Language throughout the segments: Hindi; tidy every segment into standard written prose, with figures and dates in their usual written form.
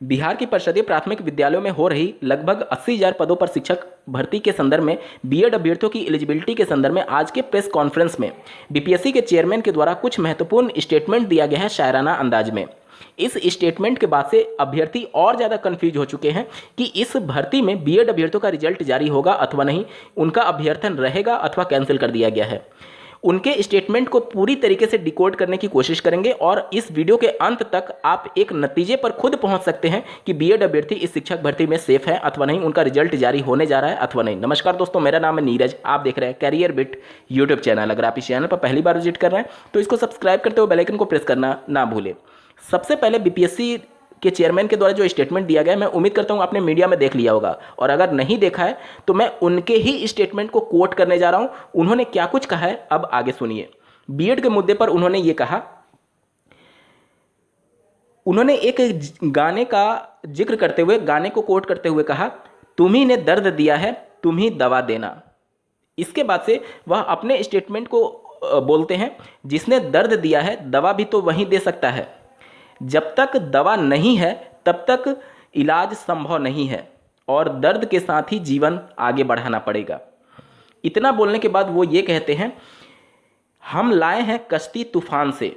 बिहार की परिषदीय प्राथमिक विद्यालयों में हो रही लगभग 80,000 पदों पर शिक्षक भर्ती के संदर्भ में बीएड अभ्यर्थियों की एलिजिबिलिटी के संदर्भ में आज के प्रेस कॉन्फ्रेंस में बीपीएससी के चेयरमैन के द्वारा कुछ महत्वपूर्ण स्टेटमेंट दिया गया है शायराना अंदाज में। इस स्टेटमेंट के बाद से अभ्यर्थी और ज़्यादा कंफ्यूज हो चुके हैं कि इस भर्ती में बीएड अभ्यर्थियों का रिजल्ट जारी होगा अथवा नहीं, उनका अभ्यर्थन रहेगा अथवा कैंसिल कर दिया गया है। उनके स्टेटमेंट को पूरी तरीके से डिकोड करने की कोशिश करेंगे और इस वीडियो के अंत तक आप एक नतीजे पर खुद पहुंच सकते हैं कि बीएड अभ्यर्थी इस शिक्षक भर्ती में सेफ है अथवा नहीं, उनका रिजल्ट जारी होने जा रहा है अथवा नहीं। नमस्कार दोस्तों, मेरा नाम है नीरज, आप देख रहे हैं कैरियर बिट यूट्यूब चैनल। अगर आप इस चैनल पर पहली बार विजिट कर रहे हैं तो इसको सब्सक्राइब करते हुए बेल आइकन को प्रेस करना ना भूलें। सबसे पहले बीपीएससी के चेयरमैन के द्वारा जो स्टेटमेंट दिया गया है, मैं उम्मीद करता हूं आपने मीडिया में देख लिया होगा, और अगर नहीं देखा है तो मैं उनके ही स्टेटमेंट को कोट करने जा रहा हूं। उन्होंने क्या कुछ कहा है अब आगे सुनिए। बीएड के मुद्दे पर उन्होंने ये कहा, उन्होंने एक गाने का जिक्र करते हुए, गाने को कोट करते हुए कहा, तुम्ही ने दर्द दिया है तुम ही दवा देना। इसके बाद से वह अपने स्टेटमेंट को बोलते हैं, जिसने दर्द दिया है दवा भी तो वही दे सकता है। जब तक दवा नहीं है तब तक इलाज संभव नहीं है और दर्द के साथ ही जीवन आगे बढ़ाना पड़ेगा। इतना बोलने के बाद वो ये कहते हैं, हम लाए हैं कश्ती तूफान से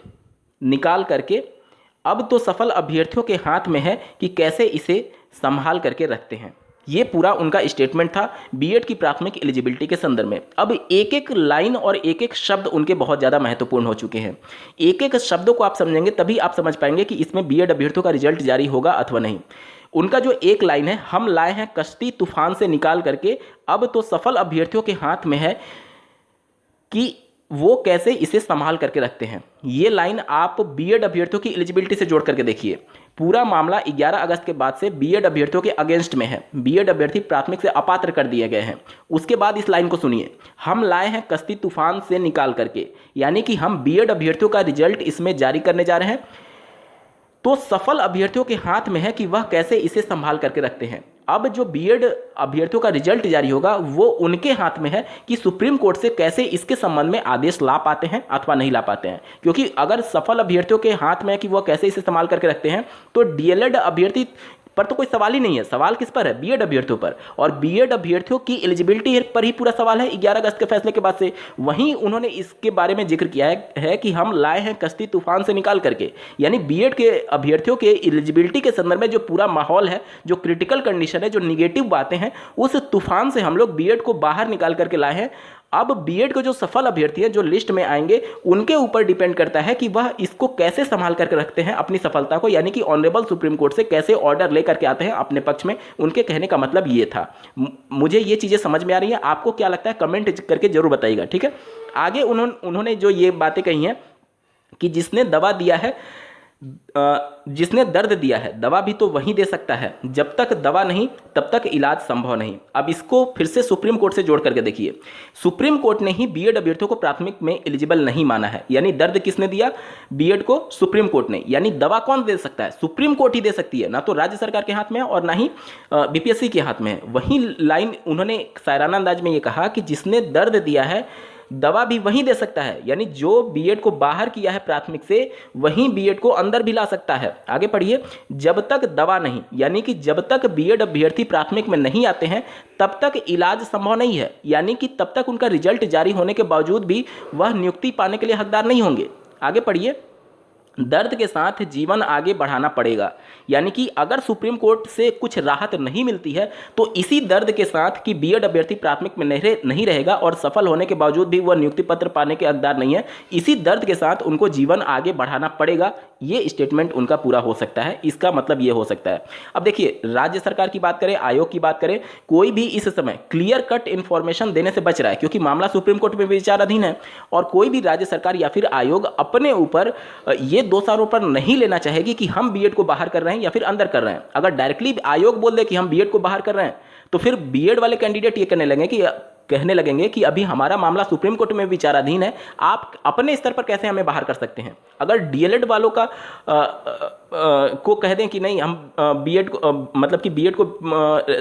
निकाल करके, अब तो सफल अभ्यर्थियों के हाथ में है कि कैसे इसे संभाल करके रखते हैं। ये पूरा उनका स्टेटमेंट था बीएड की प्राथमिक एलिजिबिलिटी के संदर्भ में। अब एक एक लाइन और एक एक शब्द उनके बहुत ज़्यादा महत्वपूर्ण हो चुके हैं। एक एक शब्दों को आप समझेंगे तभी आप समझ पाएंगे कि इसमें बीएड अभ्यर्थियों का रिजल्ट जारी होगा अथवा नहीं। उनका जो एक लाइन है, हम लाए हैं कश्ती तूफान से निकाल करके, अब तो सफल अभ्यर्थियों के हाथ में है कि वो कैसे इसे संभाल करके रखते हैं। ये लाइन आप बीएड अभ्यर्थियों की एलिजिबिलिटी से जोड़ करके देखिए। पूरा मामला 11 अगस्त के बाद से बीएड अभ्यर्थियों के अगेंस्ट में है। बीएड अभ्यर्थी प्राथमिक से अपात्र कर दिए गए हैं। उसके बाद इस लाइन को सुनिए, हम लाए हैं कश्ती तूफान से निकाल करके, यानी कि हम बीएड अभ्यर्थियों का रिजल्ट इसमें जारी करने जा रहे हैं, तो सफल अभ्यर्थियों के हाथ में है कि वह कैसे इसे संभाल करके रखते हैं। अब जो बीएड अभ्यर्थियों का रिजल्ट जारी होगा वो उनके हाथ में है कि सुप्रीम कोर्ट से कैसे इसके संबंध में आदेश ला पाते हैं अथवा नहीं ला पाते हैं। क्योंकि अगर सफल अभ्यर्थियों के हाथ में है कि वह कैसे इसे संभाल करके रखते हैं, तो डीएलएड अभ्यर्थी पर तो कोई सवाल ही नहीं है। सवाल किस पर है? बीएड अभ्यर्थियों पर। और बीएड अभ्यर्थियों की एलिजिबिलिटी पर ही पूरा सवाल है 11 अगस्त के फैसले के बाद से। वहीं उन्होंने इसके बारे में जिक्र किया है कि हम लाए हैं कश्ती तूफान से निकाल करके, यानी बीएड के अभ्यर्थियों के एलिजिबिलिटी के संदर्भ में जो पूरा माहौल है, जो क्रिटिकल कंडीशन है, जो निगेटिव बातें हैं, उस तूफान से हम लोग बीएड को बाहर निकाल करके लाए हैं। अब बीएड के जो सफल अभ्यर्थी हैं, जो लिस्ट में आएंगे, उनके ऊपर डिपेंड करता है कि वह इसको कैसे संभाल करके रखते हैं अपनी सफलता को, यानी कि ऑनरेबल सुप्रीम कोर्ट से कैसे ऑर्डर लेकर के आते हैं अपने पक्ष में। उनके कहने का मतलब ये था। मुझे ये चीज़ें समझ में आ रही हैं, आपको क्या लगता है कमेंट करके जरूर बताइएगा, ठीक है। आगे उन्होंने जो ये बातें कही हैं कि जिसने दवा दिया है, जिसने दर्द दिया है दवा भी तो वही दे सकता है, जब तक दवा नहीं तब तक इलाज संभव नहीं। अब इसको फिर से सुप्रीम कोर्ट से जोड़ करके देखिए। सुप्रीम कोर्ट ने ही बीएड अभ्यर्थियों को प्राथमिक में एलिजिबल नहीं माना है, यानी दर्द किसने दिया? बीएड को सुप्रीम कोर्ट ने। यानी दवा कौन दे सकता है? सुप्रीम कोर्ट ही दे सकती है, ना तो राज्य सरकार के हाथ में है और ना ही बीपीएससी के हाथ में है। वही लाइन उन्होंने शायराना अंदाज में ये कहा कि जिसने दर्द दिया है दवा भी वही दे सकता है, यानी जो बीएड को बाहर किया है प्राथमिक से, वही बीएड को अंदर भी ला सकता है। आगे पढ़िए, जब तक दवा नहीं, यानी कि जब तक बीएड अभ्यर्थी प्राथमिक में नहीं आते हैं तब तक इलाज संभव नहीं है, यानी कि तब तक उनका रिजल्ट जारी होने के बावजूद भी वह नियुक्ति पाने के लिए हकदार नहीं होंगे। आगे पढ़िए, दर्द के साथ जीवन आगे बढ़ाना पड़ेगा, यानी कि अगर सुप्रीम कोर्ट से कुछ राहत नहीं मिलती है तो इसी दर्द के साथ कि बीएड अभ्यर्थी प्राथमिक में नहीं रहेगा और सफल होने के बावजूद भी वह नियुक्ति पत्र पाने के हकदार नहीं है, इसी दर्द के साथ उनको जीवन आगे बढ़ाना पड़ेगा। ये स्टेटमेंट उनका पूरा हो सकता है। इसका मतलब ये हो सकता है। अब देखिए, राज्य सरकार की बात करें, आयोग की बात करें, कोई भी इस समय क्लियर कट इंफॉर्मेशन देने से बच रहा है, क्योंकि मामला सुप्रीम कोर्ट में विचाराधीन है और कोई भी राज्य सरकार या फिर आयोग अपने ऊपर ये दोषारोपण पर नहीं लेना चाहेगी कि हम बीएड को बाहर कर रहे हैं या फिर अंदर कर रहे हैं। अगर डायरेक्टली आयोग बोल दे कि हम बीएड को बाहर कर रहे हैं, तो फिर बीएड वाले कैंडिडेट ये कहने लगेंगे कि अभी हमारा मामला सुप्रीम कोर्ट में विचाराधीन है, आप अपने स्तर पर कैसे हमें बाहर कर सकते हैं। अगर डीएलएड वालों का को कह दें कि नहीं, हम बीएड को मतलब कि बीएड को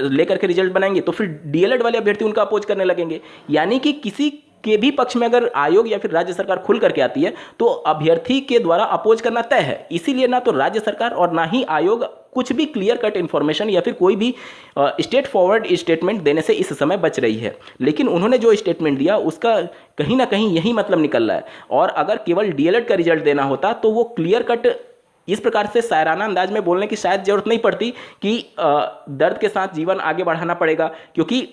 लेकर के रिजल्ट बनाएंगे, तो फिर डीएलएड वाले अभ्यर्थी उनका अपोज करने लगेंगे। यानी कि किसी के भी पक्ष में अगर आयोग या फिर राज्य सरकार खुल करके आती है तो अभ्यर्थी के द्वारा अपोज करना तय है। इसीलिए ना तो राज्य सरकार और ना ही आयोग कुछ भी क्लियर कट इन्फॉर्मेशन या फिर कोई भी स्ट्रेट फॉरवर्ड स्टेटमेंट देने से इस समय बच रही है। लेकिन उन्होंने जो स्टेटमेंट दिया उसका कहीं ना कहीं यही मतलब निकल रहा है। और अगर केवल डीएलएड का रिजल्ट देना होता तो वो क्लियर कट इस प्रकार से शायराना अंदाज में बोलने की शायद जरूरत नहीं पड़ती कि दर्द के साथ जीवन आगे बढ़ाना पड़ेगा, क्योंकि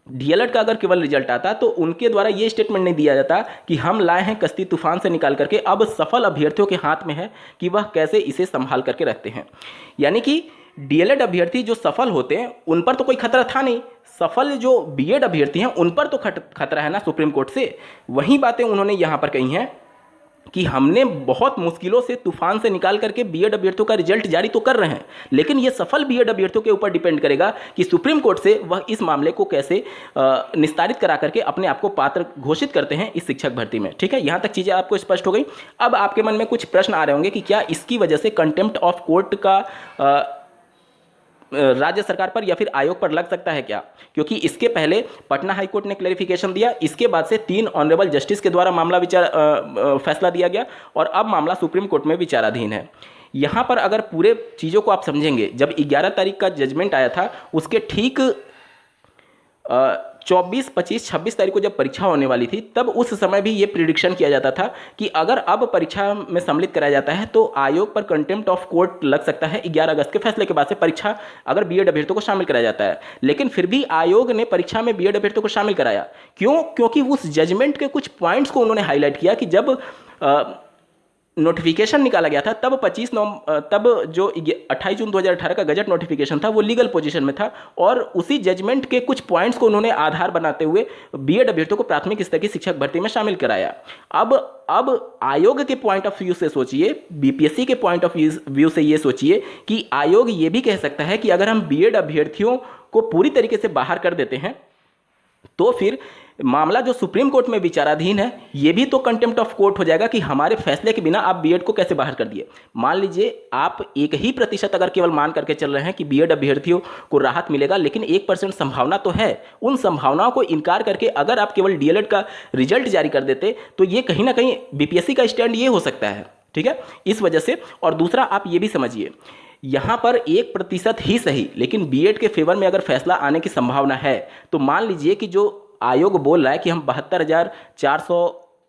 डीएलएड का अगर केवल रिजल्ट आता तो उनके द्वारा ये स्टेटमेंट नहीं दिया जाता कि हम लाए हैं कश्ती तूफान से निकाल करके, अब सफल अभ्यर्थियों के हाथ में है कि वह कैसे इसे संभाल करके रखते हैं। यानी कि डीएलएड अभ्यर्थी जो सफल होते हैं उन पर तो कोई खतरा था नहीं, सफल जो बीएड अभ्यर्थी हैं उन पर तो खतरा है ना सुप्रीम कोर्ट से। वही बातें उन्होंने यहाँ पर कही हैं कि हमने बहुत मुश्किलों से तूफान से निकाल करके बीएड अभ्यर्थियों का रिजल्ट जारी तो कर रहे हैं, लेकिन ये सफल बीएड अभ्यर्थियों के ऊपर डिपेंड करेगा कि सुप्रीम कोर्ट से वह इस मामले को कैसे निस्तारित करा करके अपने आप को पात्र घोषित करते हैं इस शिक्षक भर्ती में। ठीक है, यहाँ तक चीज़ें आपको स्पष्ट हो गई। अब आपके मन में कुछ प्रश्न आ रहे होंगे कि क्या इसकी वजह से कंटेम्प्ट ऑफ कोर्ट का राज्य सरकार पर या फिर आयोग पर लग सकता है क्या? क्योंकि इसके पहले पटना हाई कोर्ट ने क्लेरिफिकेशन दिया, इसके बाद से 3 ऑनरेबल जस्टिस के द्वारा मामला फैसला दिया गया और अब मामला सुप्रीम कोर्ट में विचाराधीन है। यहाँ पर अगर पूरे चीज़ों को आप समझेंगे, जब 11 तारीख का जजमेंट आया था उसके ठीक 24, 25, 26 तारीख को जब परीक्षा होने वाली थी तब उस समय भी ये प्रिडिक्शन किया जाता था कि अगर अब परीक्षा में सम्मिलित कराया जाता है तो आयोग पर कंटेम्प्ट ऑफ कोर्ट लग सकता है 11 अगस्त के फैसले के बाद से परीक्षा अगर बीएड अभ्यर्थियों को शामिल कराया जाता है। लेकिन फिर भी आयोग ने परीक्षा में बीएड अभ्यर्थियों को शामिल कराया। क्यों? क्योंकि उस जजमेंट के कुछ पॉइंट्स को उन्होंने हाईलाइट किया कि जब नोटिफिकेशन निकाला गया था तब तब जो 28 जून 2018 का गजट नोटिफिकेशन था वो लीगल पोजीशन में था और उसी जजमेंट के कुछ पॉइंट्स को उन्होंने आधार बनाते हुए बीएड अभ्यर्थियों को प्राथमिक स्तर की शिक्षक भर्ती में शामिल कराया। अब आयोग के पॉइंट ऑफ व्यू से सोचिए, बीपीएससी के पॉइंट ऑफ व्यू से ये सोचिए कि आयोग ये भी कह सकता है कि अगर हम बीएड अभ्यर्थियों को पूरी तरीके से बाहर कर देते हैं तो फिर मामला जो सुप्रीम कोर्ट में विचाराधीन है ये भी तो कंटेम्प्ट ऑफ कोर्ट हो जाएगा कि हमारे फैसले के बिना आप बीएड को कैसे बाहर कर दिए। मान लीजिए आप 1% अगर केवल मान करके चल रहे हैं कि बीएड अभ्यर्थियों को राहत मिलेगा, लेकिन 1% संभावना तो है। उन संभावनाओं को इनकार करके अगर आप केवल डीएलएड का रिजल्ट जारी कर देते तो ये कहीं ना कहीं बीपीएससी का स्टैंड ये हो सकता है। ठीक है, इस वजह से। और दूसरा आप ये भी समझिए, यहाँ पर 1% ही सही लेकिन बीएड के फेवर में अगर फैसला आने की संभावना है तो मान लीजिए कि जो आयोग बोल रहा है कि हम 72,400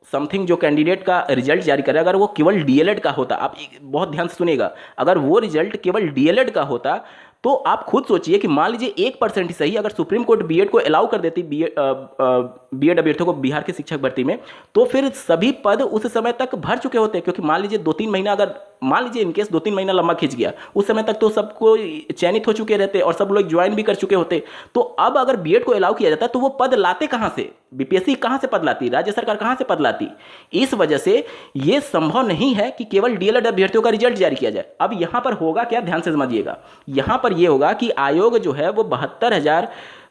समथिंग जो कैंडिडेट का रिजल्ट जारी करें, अगर वो केवल डीएलएड का होता, आप बहुत ध्यान से सुनिएगा, अगर वो रिजल्ट केवल डीएलएड का होता तो आप खुद सोचिए कि मान लीजिए 1% ही सही अगर सुप्रीम कोर्ट बीएड को अलाउ कर देती बीएड अभ्यर्थियों को बिहार की शिक्षक भर्ती में, तो फिर सभी पद उस समय तक भर चुके होते। क्योंकि मान लीजिए 2-3 महीना, अगर मान लीजिए इनकेस 2-3 महीना लंबा खिंच गया, उस समय तक तो सबको चयनित हो चुके रहते और सब लोग ज्वाइन भी कर चुके होते। तो अब अगर बीएड को अलाउ किया जाता तो वो पद लाते कहाँ से? बीपीएससी कहाँ से पद लाती? राज्य सरकार कहाँ से पद लाती? इस वजह से ये संभव नहीं है कि केवल डीएलएड अभ्यर्थियों का रिजल्ट जारी किया जाए। अब यहाँ पर होगा क्या, ध्यान से समझिएगा। यहाँ पर ये होगा कि आयोग जो है वो 72,000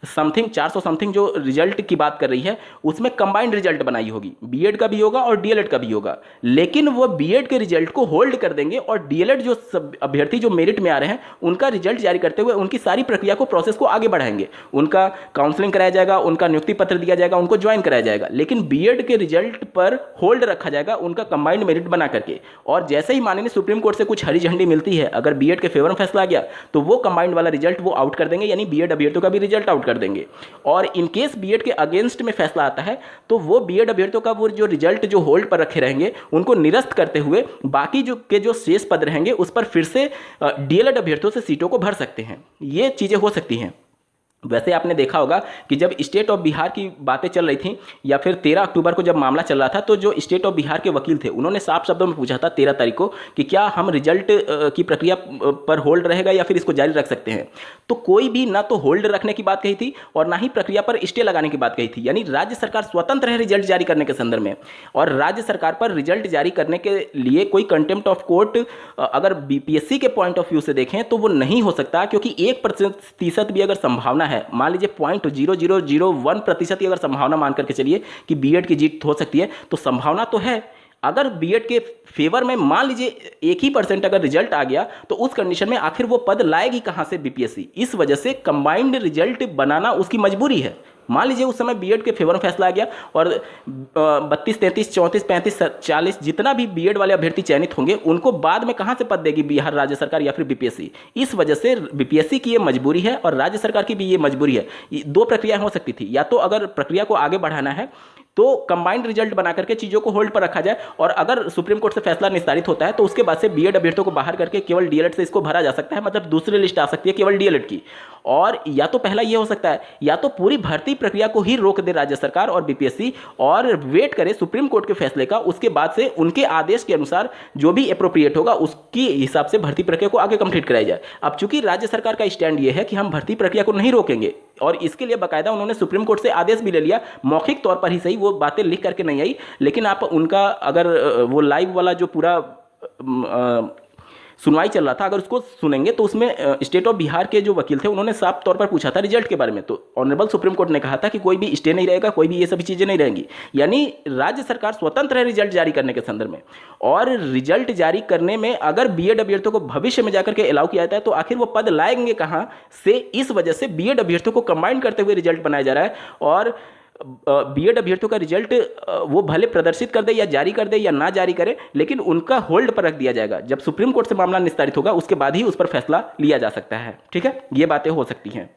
समथिंग 400 समथिंग जो रिजल्ट की बात कर रही है उसमें कंबाइंड रिजल्ट बनाई होगी, बीएड का भी होगा और डीएलएड का भी होगा। लेकिन वो बीएड के रिजल्ट को होल्ड कर देंगे और डीएलएड जो सब अभ्यर्थी जो मेरिट में आ रहे हैं उनका रिजल्ट जारी करते हुए उनकी सारी प्रक्रिया को, प्रोसेस को आगे बढ़ाएंगे। उनका काउंसलिंग कराया जाएगा, उनका नियुक्ति पत्र दिया जाएगा, उनको ज्वाइन कराया जाएगा, लेकिन बीएड के रिजल्ट पर होल्ड रखा जाएगा उनका कंबाइंड मेरिट बना करके। और जैसे ही माननीय सुप्रीम कोर्ट से कुछ हरी झंडी मिलती है, अगर बीएड के फेवर में फैसला आ गया तो वो कंबाइंड वाला रिजल्ट वो आउट कर देंगे, यानी बीएड अभ्यर्थियों का भी रिजल्ट आउट कर देंगे। और इन केस बीएड के अगेंस्ट में फैसला आता है तो वो बीएड अभ्यर्थियों का वो जो रिजल्ट जो होल्ड पर रखे रहेंगे उनको निरस्त करते हुए बाकी जो शेष पद रहेंगे उस पर फिर से डीएलएड अभ्यर्थियों से सीटों को भर सकते हैं। ये चीजें हो सकती हैं। वैसे आपने देखा होगा कि जब स्टेट ऑफ बिहार की बातें चल रही थी या फिर 13 अक्टूबर को जब मामला चल रहा था तो जो स्टेट ऑफ बिहार के वकील थे उन्होंने साफ शब्दों में पूछा था 13 तारीख को कि क्या हम रिजल्ट की प्रक्रिया पर होल्ड रहेगा या फिर इसको जारी रख सकते हैं। तो कोई भी ना तो होल्ड रखने की बात कही थी और ना ही प्रक्रिया पर स्टे लगाने की बात कही थी। यानी राज्य सरकार स्वतंत्र है रिजल्ट जारी करने के संदर्भ में, और राज्य सरकार पर रिजल्ट जारी करने के लिए कोई कंटेम्प्ट ऑफ कोर्ट अगर बीपीएससी के पॉइंट ऑफ व्यू से देखें तो वो नहीं हो सकता। क्योंकि 1% भी अगर संभावना है, मान लीजिए 0.0001% की अगर संभावना मान करके चलिए कि बीएड की जीत हो सकती है, तो संभावना तो है। अगर बीएड के फेवर में मान लीजिए 1% अगर रिजल्ट आ गया तो उस कंडीशन में आखिर वो पद लाएगी कहां से बीपीएससी। इस वजह से कंबाइंड रिजल्ट बनाना उसकी मजबूरी है। मान लीजिए उस समय बीएड के फेवर में फैसला आ गया और 32, 33, 34, 35, 40 जितना भी बीएड वाले अभ्यर्थी चयनित होंगे उनको बाद में कहाँ से पद देगी बिहार राज्य सरकार या फिर बीपीएससी। इस वजह से बीपीएससी की ये मजबूरी है और राज्य सरकार की भी ये मजबूरी है। दो प्रक्रिया हो सकती थी, या तो अगर प्रक्रिया को आगे बढ़ाना है तो कंबाइंड रिजल्ट बना करके चीज़ों को होल्ड पर रखा जाए, और अगर सुप्रीम कोर्ट से फैसला निस्तारित होता है तो उसके बाद से बीएड अभ्यर्थियों को बाहर करके केवल डीएलएड से इसको भरा जा सकता है, मतलब दूसरी लिस्ट आ सकती है केवल डीएलएड की। और या तो पहला ये हो सकता है, या तो पूरी भर्ती प्रक्रिया को ही रोक दे राज्य सरकार और बीपीएससी और वेट करे सुप्रीम कोर्ट के फैसले का, उसके बाद से उनके आदेश के अनुसार जो भी अप्रोप्रिएट होगा उसकी हिसाब से भर्ती प्रक्रिया को आगे कंप्लीट कराई जाए। अब चूंकि राज्य सरकार का स्टैंड ये है कि हम भर्ती प्रक्रिया को नहीं रोकेंगे, और इसके लिए बाकायदा उन्होंने सुप्रीम कोर्ट से आदेश भी ले लिया, मौखिक तौर पर ही सही, वो बातें लिख करके नहीं आई, लेकिन आप उनका अगर वो लाइव वाला जो पूरा सुनवाई चल रहा था अगर उसको सुनेंगे तो उसमें स्टेट ऑफ बिहार के जो वकील थे उन्होंने साफ तौर पर पूछा था रिजल्ट के बारे में, तो ऑनरेबल सुप्रीम कोर्ट ने कहा था कि कोई भी स्टे नहीं रहेगा, कोई भी ये सभी चीज़ें नहीं रहेंगी। यानी राज्य सरकार स्वतंत्र है रिजल्ट जारी करने के संदर्भ में, और रिजल्ट जारी करने में अगर बीएड अभ्यर्थियों को भविष्य में जाकर के अलाउ किया जाता है तो आखिर वो पद लाएंगे कहाँ से। इस वजह से बीएड अभ्यर्थियों को कंबाइन करते हुए रिजल्ट बनाया जा रहा है, और बीएड अभ्यर्थियों का रिजल्ट वो भले प्रदर्शित कर दे या जारी कर दे या ना जारी करे, लेकिन उनका होल्ड पर रख दिया जाएगा। जब सुप्रीम कोर्ट से मामला निस्तारित होगा उसके बाद ही उस पर फैसला लिया जा सकता है। ठीक है, ये बातें हो सकती हैं।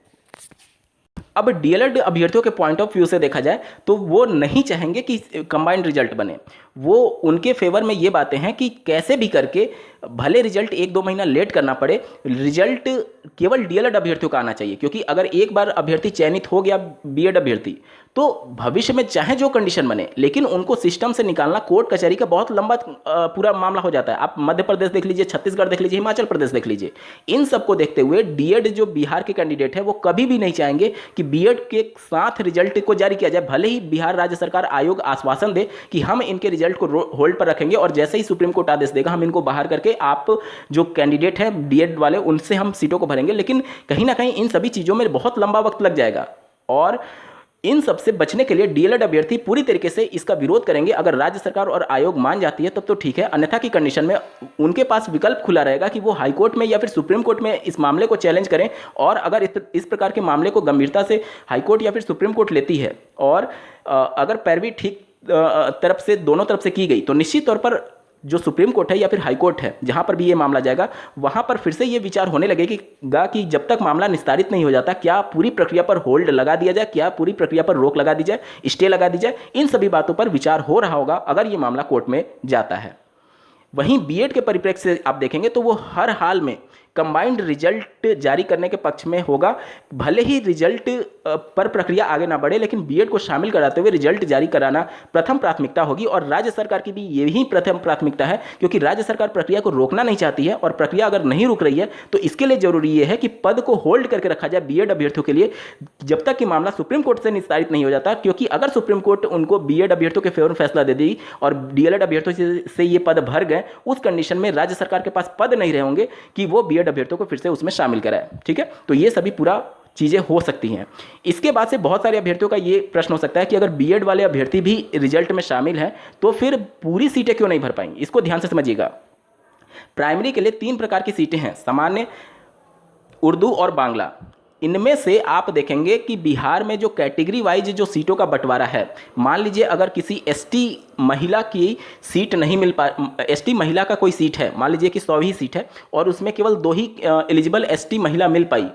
अब डीएलएड अभ्यर्थियों के पॉइंट ऑफ व्यू से देखा जाए तो वो नहीं चाहेंगे कि कंबाइंड रिजल्ट बने, वो उनके फेवर में ये बातें हैं कि कैसे भी करके भले रिजल्ट 1-2 महीना लेट करना पड़े, रिजल्ट केवल डीएलएड अभ्यर्थियों का आना चाहिए, क्योंकि अगर एक बार अभ्यर्थी चयनित हो गया बीएड अभ्यर्थी तो भविष्य में चाहे जो कंडीशन बने, लेकिन उनको सिस्टम से निकालना कोर्ट कचहरी का बहुत लंबा पूरा मामला हो जाता है। आप मध्य प्रदेश देख लीजिए, छत्तीसगढ़ देख लीजिए, हिमाचल प्रदेश देख लीजिए, इन सबको देखते हुए डीएड जो बिहार के कैंडिडेट है वो कभी भी नहीं चाहेंगे कि बीएड के साथ रिजल्ट को जारी किया जाए, भले ही बिहार राज्य सरकार आयोग आश्वासन दे कि हम इनके रिजल्ट को होल्ड पर रखेंगे और जैसे ही सुप्रीम कोर्ट आदेश देगा हम इनको बाहर करके आप जो कैंडिडेट हैं डीएड वाले उनसे हम सीटों को भरेंगे। लेकिन कहीं ना कहीं इन सभी चीज़ों में बहुत लंबा वक्त लग जाएगा, और इन सब से बचने के लिए डीएलएड अभ्यर्थी पूरी तरीके से इसका विरोध करेंगे। अगर राज्य सरकार और आयोग मान जाती है तब तो ठीक है, अन्यथा की कंडीशन में उनके पास विकल्प खुला रहेगा कि वो हाई कोर्ट में या फिर सुप्रीम कोर्ट में इस मामले को चैलेंज करें, और अगर इस प्रकार के मामले को गंभीरता से हाई कोर्ट या फिर सुप्रीम कोर्ट लेती है और अगर पैरवी ठीक तरफ से दोनों तरफ से की गई तो निश्चित तौर पर जो सुप्रीम कोर्ट है या फिर हाई कोर्ट है जहां पर भी ये मामला जाएगा वहां पर फिर से ये विचार होने लगेगा कि जब तक मामला निस्तारित नहीं हो जाता क्या पूरी प्रक्रिया पर होल्ड लगा दिया जाए, क्या पूरी प्रक्रिया पर रोक लगा दी जाए, स्टे लगा दी जाए। इन सभी बातों पर विचार हो रहा होगा अगर ये मामला कोर्ट में जाता है। वहीं बीएड के परिप्रेक्ष्य से आप देखेंगे तो वो हर हाल में कंबाइंड रिजल्ट जारी करने के पक्ष में होगा, भले ही रिजल्ट पर प्रक्रिया आगे ना बढ़े, लेकिन बीएड को शामिल कराते हुए रिजल्ट जारी कराना प्रथम प्राथमिकता होगी। और राज्य सरकार की भी यही प्रथम प्राथमिकता है, क्योंकि राज्य सरकार प्रक्रिया को रोकना नहीं चाहती है, और प्रक्रिया अगर नहीं रुक रही है तो इसके लिए जरूरी यह है कि पद को होल्ड करके रखा जाए बीएड अभ्यर्थियों के लिए जब तक कि मामला सुप्रीम कोर्ट से निस्तारित नहीं हो जाता। क्योंकि अगर सुप्रीम कोर्ट उनको बीएड अभ्यर्थियों के फेवर में फैसला दे दी और डीएलएड अभ्यर्थियों से ये पद भर गए, उस कंडीशन में राज्य सरकार के पास पद नहीं रहे होंगे कि वो बीएड अभ्यर्थियों को फिर से उसमें शामिल कराए। ठीक है, तो ये सभी पूरा चीजें हो सकती हैं। इसके बाद से बहुत सारे अभ्यर्थियों का ये प्रश्न हो सकता है कि अगर बीएड वाले अभ्यर्थी भी रिजल्ट में शामिल हैं तो फिर पूरी सीटें क्यों नहीं भर पाएंगी। इसको ध्यान से समझिएगा। प्राइमरी के लिए 3 प्रकार की सीटें हैं, सामान्य, उर्दू और बांग्ला। इनमें से आप देखेंगे कि बिहार में जो कैटेगरी वाइज जो सीटों का बंटवारा है, मान लीजिए अगर किसी एसटी महिला की सीट नहीं मिल पा, एसटी महिला का कोई सीट है, मान लीजिए कि 100 ही सीट है और उसमें केवल 2 ही एलिजिबल एसटी महिला मिल पाई,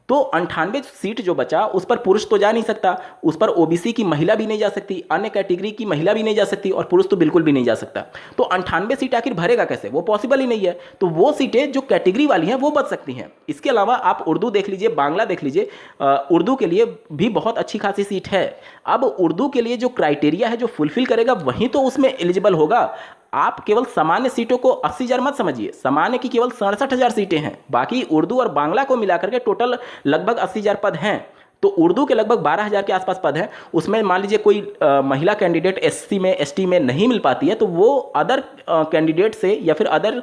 तो 98 सीट जो बचा उस पर पुरुष तो जा नहीं सकता, उस पर ओबीसी की महिला भी नहीं जा सकती, अन्य कैटेगरी की महिला भी नहीं जा सकती और पुरुष तो बिल्कुल भी नहीं जा सकता। तो 98 सीट आखिर भरेगा कैसे, वो पॉसिबल ही नहीं है। तो वो सीटें जो कैटेगरी वाली हैं वो बच सकती हैं। इसके अलावा आप उर्दू देख लीजिए, बांग्ला देख लीजिए, उर्दू के लिए भी बहुत अच्छी खासी सीट है। अब उर्दू के लिए जो क्राइटेरिया है जो फुलफिल करेगा वही तो उसमें एलिजिबल होगा। आप केवल सामान्य सीटों को 80,000 मत समझिए, सामान्य की केवल 67,000 सीटें हैं, बाकी उर्दू और बांग्ला को मिलाकर के टोटल लगभग 80,000 पद हैं। तो उर्दू के लगभग 12,000 के आसपास पद हैं, उसमें मान लीजिए कोई महिला कैंडिडेट एससी में एसटी में नहीं मिल पाती है तो वो अदर कैंडिडेट से या फिर अदर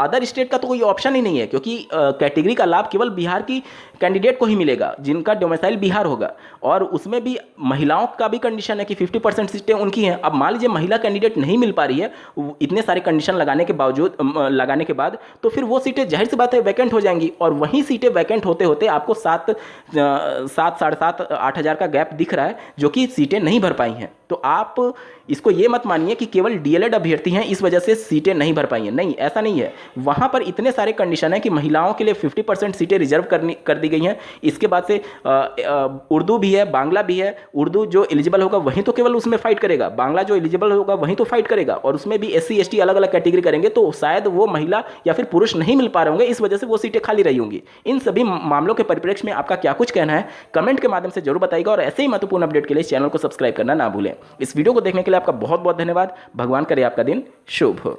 अदर स्टेट का तो कोई ऑप्शन ही नहीं है, क्योंकि कैटेगरी का लाभ केवल बिहार की कैंडिडेट को ही मिलेगा जिनका डोमिसाइल बिहार होगा। और उसमें भी महिलाओं का भी कंडीशन है कि 50% सीटें उनकी हैं। अब मान लीजिए महिला कैंडिडेट नहीं मिल पा रही है इतने सारे कंडीशन लगाने के बावजूद, लगाने के बाद, तो फिर वो सीटें जाहिर सी बात है वैकेंट हो जाएंगी। और वहीं सीटें वैकेंट होते होते आपको 7-8 हज़ार का गैप दिख रहा है, जो कि सीटें नहीं भर पाई हैं। तो आप इसको ये मत मानिए कि केवल डीएलएड अभ्यर्थी हैं इस वजह से सीटें नहीं भर पाई हैं, नहीं, ऐसा नहीं है। वहाँ पर इतने सारे कंडीशन हैं कि महिलाओं के लिए 50% सीटें रिजर्व कर दी गई हैं। इसके बाद से उर्दू भी है, बांग्ला भी है। उर्दू जो एलिजिबल होगा वहीं तो केवल उसमें फाइट करेगा, बांग्ला जो एलिजिबल होगा वहीं तो फाइट करेगा, और उसमें भी SC ST अलग अलग कैटेगरी करेंगे, तो शायद वो महिला या फिर पुरुष नहीं मिल पा रहे होंगे, इस वजह से वो सीटें खाली रही होंगी। इन सभी मामलों के परिप्रेक्ष्य में आपका क्या कुछ कहना है कमेंट के माध्यम से जरूर बताइएगा, और ऐसे ही महत्वपूर्ण अपडेट के लिए चैनल को सब्सक्राइब करना ना भूलें। इस वीडियो को देखने के लिए आपका बहुत बहुत धन्यवाद। भगवान करे आपका दिन शुभ हो।